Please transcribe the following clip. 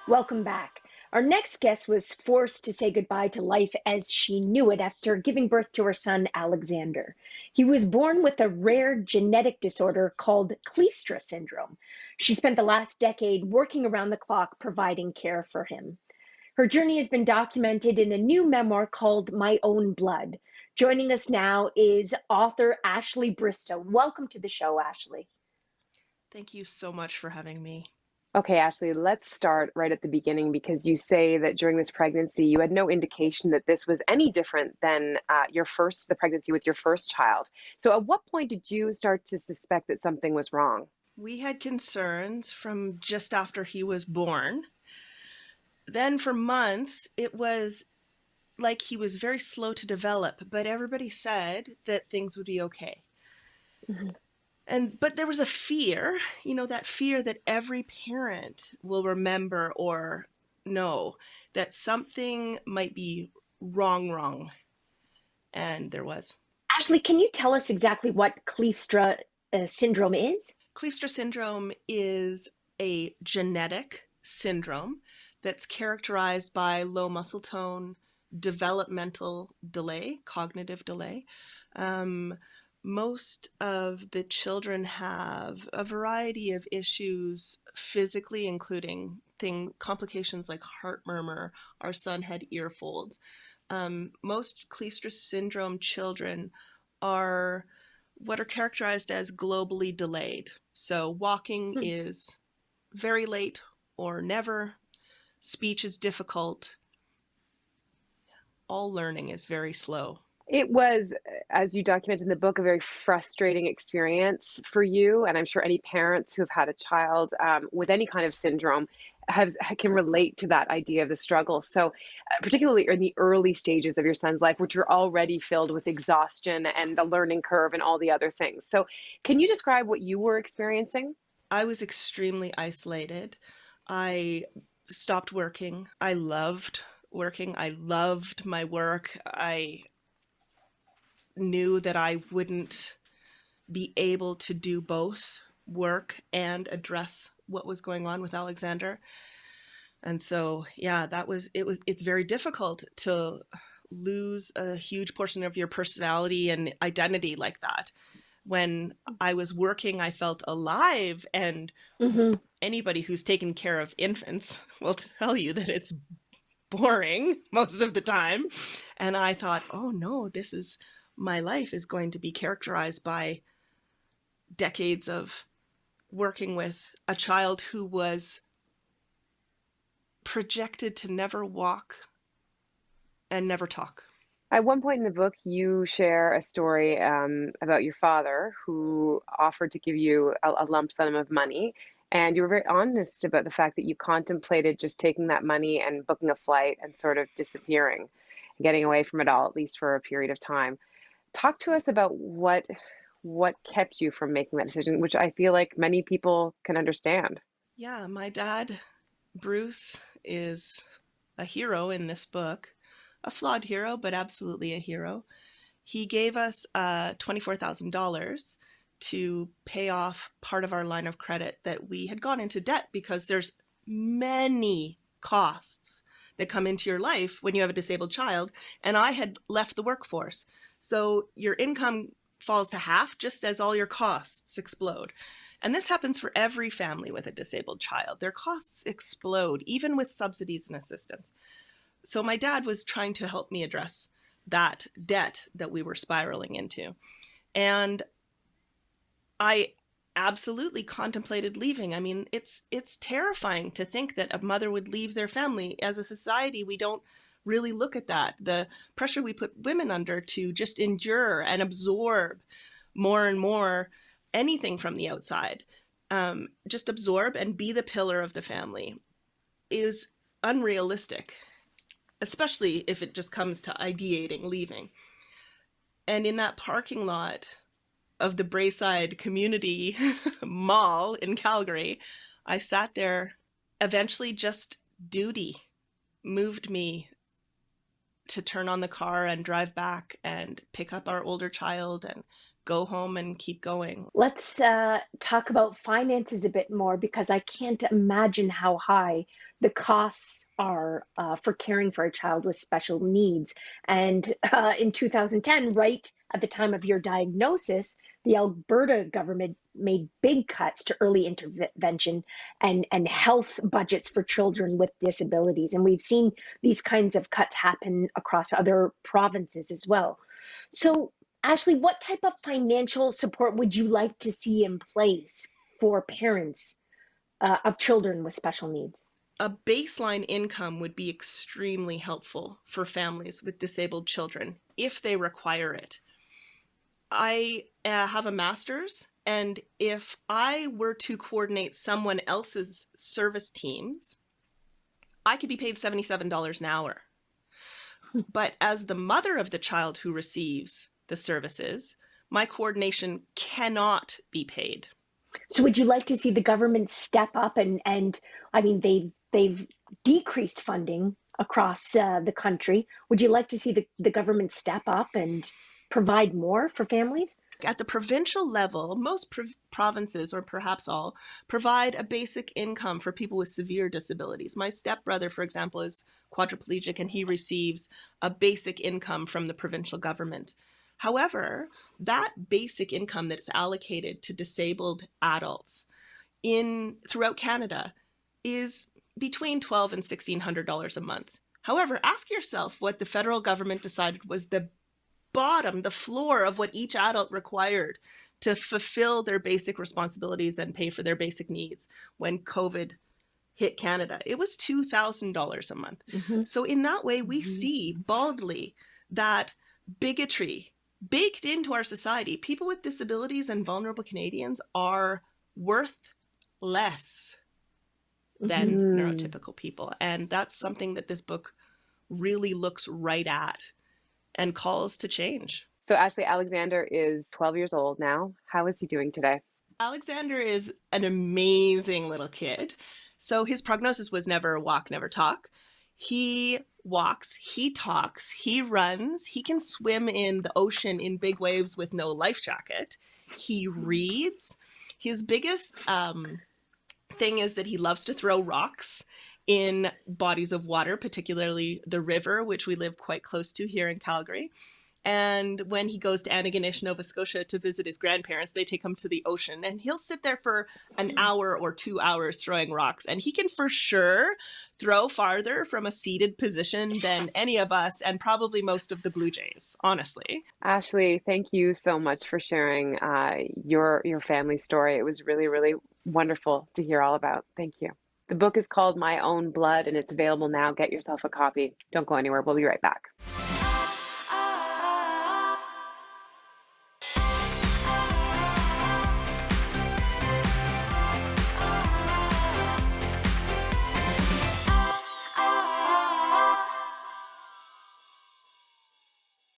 Welcome back. Our next guest was forced to say goodbye to life as she knew it after giving birth to her son, Alexander. He was born with a rare genetic disorder called Kleefstra syndrome. She spent the last decade working around the clock providing care for him. Her journey has been documented in a new memoir called My Own Blood. Joining us now is author Ashley Bristowe. Welcome to the show, Ashley. Thank you so much for having me. Okay, Ashley, let's start right at the beginning because you say that during this pregnancy, you had no indication that this was any different than the pregnancy with your first child. So at what point did you start to suspect that something was wrong? We had concerns from just after he was born. Then for months, it was like he was very slow to develop, but everybody said that things would be okay. Mhm. But there was a fear, that fear that every parent will remember or know that something might be wrong. And there was. Ashley, can you tell us exactly what Kleefstra syndrome is? Kleefstra syndrome is a genetic syndrome that's characterized by low muscle tone, developmental delay, cognitive delay. Um, Most of the children have a variety of issues physically, including complications like heart murmur. Our son had ear folds. Most Kleefstra syndrome children are what are characterized as globally delayed. So walking Hmm. is very late or never. Speech is difficult. All learning is very slow. It was, as you document in the book, a very frustrating experience for you. And I'm sure any parents who have had a child with any kind of syndrome can relate to that idea of the struggle. So, particularly in the early stages of your son's life, which are already filled with exhaustion and the learning curve and all the other things. So, can you describe what you were experiencing? I was extremely isolated. I stopped working. I loved working. I loved my work. I knew that I wouldn't be able to do both work and address what was going on with Alexander. And so, yeah, it's very difficult to lose a huge portion of your personality and identity like that. When I was working, I felt alive, and Hmm. anybody who's taken care of infants will tell you that it's boring most of the time. And I thought, oh no, my life is going to be characterized by decades of working with a child who was projected to never walk and never talk. At one point in the book, you share a story about your father who offered to give you a lump sum of money. And you were very honest about the fact that you contemplated just taking that money and booking a flight and sort of disappearing, getting away from it all, at least for a period of time. Talk to us about what kept you from making that decision, which I feel like many people can understand. Yeah, my dad, Bruce, is a hero in this book. A flawed hero, but absolutely a hero. He gave us $24,000 to pay off part of our line of credit that we had gone into debt because there's many costs that come into your life when you have a disabled child. And I had left the workforce. So your income falls to half just as all your costs explode. And this happens for every family with a disabled child. Their costs explode, even with subsidies and assistance. So my dad was trying to help me address that debt that we were spiraling into. And I absolutely contemplated leaving. I mean, it's terrifying to think that a mother would leave their family. As a society, we don't really look at that. The pressure we put women under to just endure and absorb more and more anything from the outside, just absorb and be the pillar of the family, is unrealistic, especially if it just comes to ideating leaving. And in that parking lot of the Braeside Community Mall in Calgary, I sat there. Eventually, just duty moved me to turn on the car and drive back and pick up our older child and go home and keep going. Let's talk about finances a bit more, because I can't imagine how high the costs are for caring for a child with special needs. And in 2010, right at the time of your diagnosis, the Alberta government made big cuts to early intervention and health budgets for children with disabilities. And we've seen these kinds of cuts happen across other provinces as well. So, Ashley, what type of financial support would you like to see in place for parents of children with special needs? A baseline income would be extremely helpful for families with disabled children if they require it. I have a master's, and if I were to coordinate someone else's service teams, I could be paid $77 an hour. But as the mother of the child who receives the services, my coordination cannot be paid. So would you like to see the government step up and I mean, they've decreased funding across the country. Would you like to see the government step up and provide more for families? At the provincial level, most provinces, or perhaps all, provide a basic income for people with severe disabilities. My stepbrother, for example, is quadriplegic, and he receives a basic income from the provincial government. However, that basic income that is allocated to disabled adults throughout Canada is between $1,200 and $1,600 a month. However, ask yourself what the federal government decided was the bottom, the floor of what each adult required to fulfill their basic responsibilities and pay for their basic needs when COVID hit Canada. It was $2,000 a month. Mm-hmm. So in that way, we see baldly that bigotry baked into our society. People with disabilities and vulnerable Canadians are worth less than neurotypical people. And that's something that this book really looks right at and calls to change. So Ashley, Alexander is 12 years old now. How is he doing today? Alexander is an amazing little kid. So his prognosis was never walk, never talk. He walks, he talks, he runs, he can swim in the ocean in big waves with no life jacket. He reads. His biggest thing is that he loves to throw rocks in bodies of water, particularly the river, which we live quite close to here in Calgary. And when he goes to Antigonish, Nova Scotia to visit his grandparents, they take him to the ocean, and he'll sit there for an hour or 2 hours throwing rocks. And he can for sure throw farther from a seated position than any of us, and probably most of the Blue Jays, honestly. Ashley, thank you so much for sharing your family story. It was really, really wonderful to hear all about. Thank you. The book is called My Own Blood, and it's available now. Get yourself a copy. Don't go anywhere. We'll be right back.